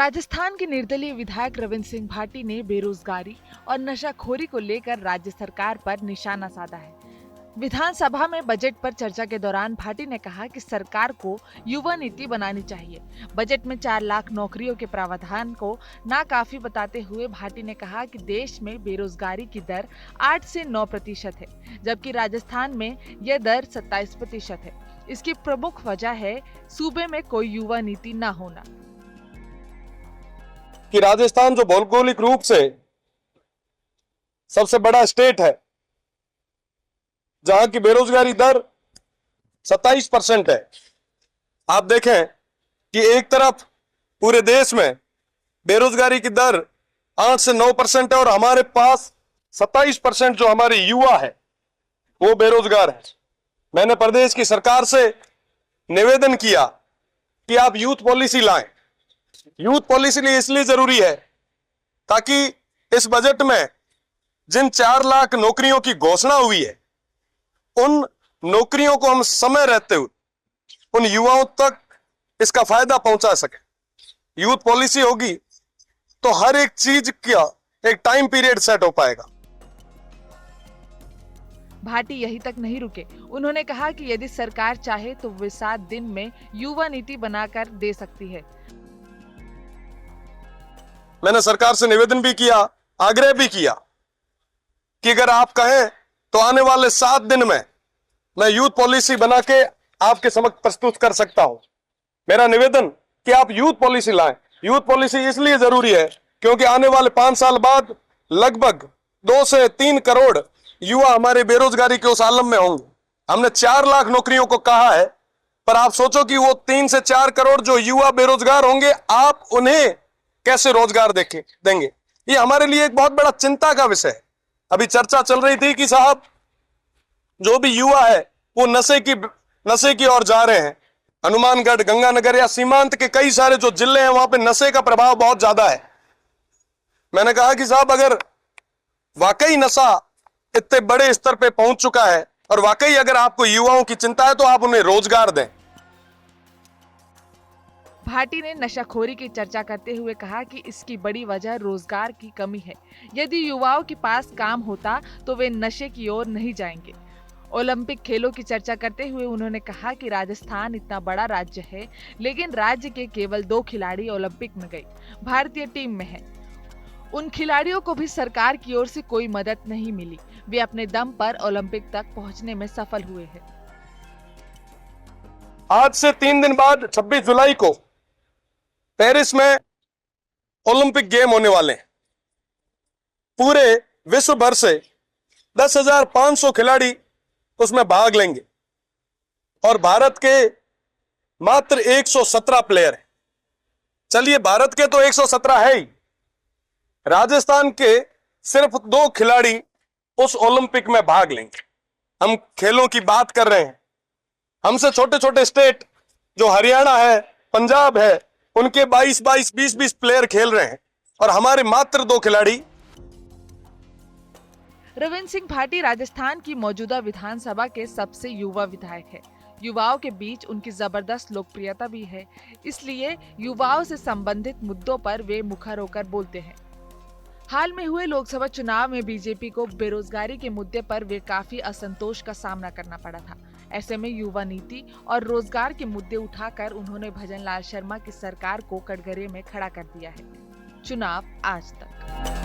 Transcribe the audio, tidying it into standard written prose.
राजस्थान के निर्दलीय विधायक रविंद्र सिंह भाटी ने बेरोजगारी और नशाखोरी को लेकर राज्य सरकार पर निशाना साधा है। विधानसभा में बजट पर चर्चा के दौरान भाटी ने कहा कि सरकार को युवा नीति बनानी चाहिए। बजट में 4 लाख नौकरियों के प्रावधान को नाकाफी बताते हुए भाटी ने कहा कि देश में बेरोजगारी की दर 8 से 9% है, जबकि राजस्थान में यह दर 27% है। इसकी प्रमुख वजह है सूबे में कोई युवा नीति न होना। कि राजस्थान जो भौगोलिक रूप से सबसे बड़ा स्टेट है, जहां की बेरोजगारी दर 27% है। आप देखें कि एक तरफ पूरे देश में बेरोजगारी की दर 8 से 9% है और हमारे पास 27% जो हमारे युवा है वो बेरोजगार है। मैंने प्रदेश की सरकार से निवेदन किया कि आप यूथ पॉलिसी लाएं। यूथ पॉलिसी इसलिए जरूरी है ताकि इस बजट में जिन 4 लाख नौकरियों की घोषणा हुई है, उन नौकरियों को हम समय रहते हुए उन युवाओं तक इसका फायदा पहुंचा सके। यूथ पॉलिसी होगी तो हर एक चीज का एक टाइम पीरियड सेट हो पाएगा। भाटी यहीं तक नहीं रुके। उन्होंने कहा कि यदि सरकार चाहे तो वे 7 दिन में युवा नीति बनाकर दे सकती है। मैंने सरकार से निवेदन भी किया, आग्रह भी किया कि अगर आप कहें तो आने वाले 7 दिन में मैं यूथ पॉलिसी बना के आपके समक्ष प्रस्तुत कर सकता हूं। मेरा निवेदन कि आप यूथ पॉलिसी लाएं। यूथ पॉलिसी इसलिए जरूरी है क्योंकि आने वाले 5 साल बाद लगभग 2 से 3 करोड़ युवा हमारे बेरोजगारी के उस आलम में होंगे। हमने 4 लाख नौकरियों को कहा है, पर आप सोचो कि वो 3 से 4 करोड़ जो युवा बेरोजगार होंगे, आप उन्हें कैसे रोजगार देंगे। ये हमारे लिए एक बहुत बड़ा चिंता का विषय है। अभी चर्चा चल रही थी कि साहब जो भी युवा है वो नशे की ओर जा रहे हैं। हनुमानगढ़, गंगानगर या सीमांत के कई सारे जो जिले हैं वहां पे नशे का प्रभाव बहुत ज्यादा है। मैंने कहा कि साहब अगर वाकई नशा इतने बड़े स्तर पे पहुंच चुका है और वाकई अगर आपको युवाओं की चिंता है तो आप उन्हें रोजगार दें। भाटी ने नशाखोरी की चर्चा करते हुए कहा कि इसकी बड़ी वजह रोजगार की कमी है। यदि युवाओं के पास काम होता तो वे नशे की ओर नहीं जाएंगे। ओलंपिक खेलों की चर्चा करते हुए उन्होंने कहा कि राजस्थान इतना बड़ा राज्य है, लेकिन राज्य के केवल 2 खिलाड़ी ओलंपिक में गए, भारतीय टीम में हैं। उन खिलाड़ियों को भी सरकार की ओर से कोई मदद नहीं मिली। वे अपने दम पर ओलंपिक तक पहुंचने में सफल हुए हैं। आज से 3 दिन बाद 26 जुलाई को पेरिस में ओलंपिक गेम होने वाले हैं। पूरे विश्व भर से 10,500 खिलाड़ी उसमें भाग लेंगे और भारत के मात्र 117 प्लेयर हैं। चलिए, भारत के तो 117 है ही, राजस्थान के सिर्फ 2 खिलाड़ी उस ओलंपिक में भाग लेंगे। हम खेलों की बात कर रहे हैं। हमसे छोटे छोटे स्टेट जो हरियाणा है, पंजाब है, उनके 22-22, 20-20 प्लेयर खेल रहे हैं और हमारे मात्र 2 खिलाड़ी। रविंद्र सिंह भाटी राजस्थान की मौजूदा विधानसभा के सबसे युवा विधायक है। युवाओं के बीच उनकी जबरदस्त लोकप्रियता भी है, इसलिए युवाओं से संबंधित मुद्दों पर वे मुखर होकर बोलते हैं। हाल में हुए लोकसभा चुनाव में बीजेपी को बेरोजगारी के मुद्दे पर वे काफी असंतोष का सामना करना पड़ा था। ऐसे में युवा नीति और रोजगार के मुद्दे उठाकर उन्होंने भजन लाल शर्मा की सरकार को कटघरे में खड़ा कर दिया है। चुनाव आज तक।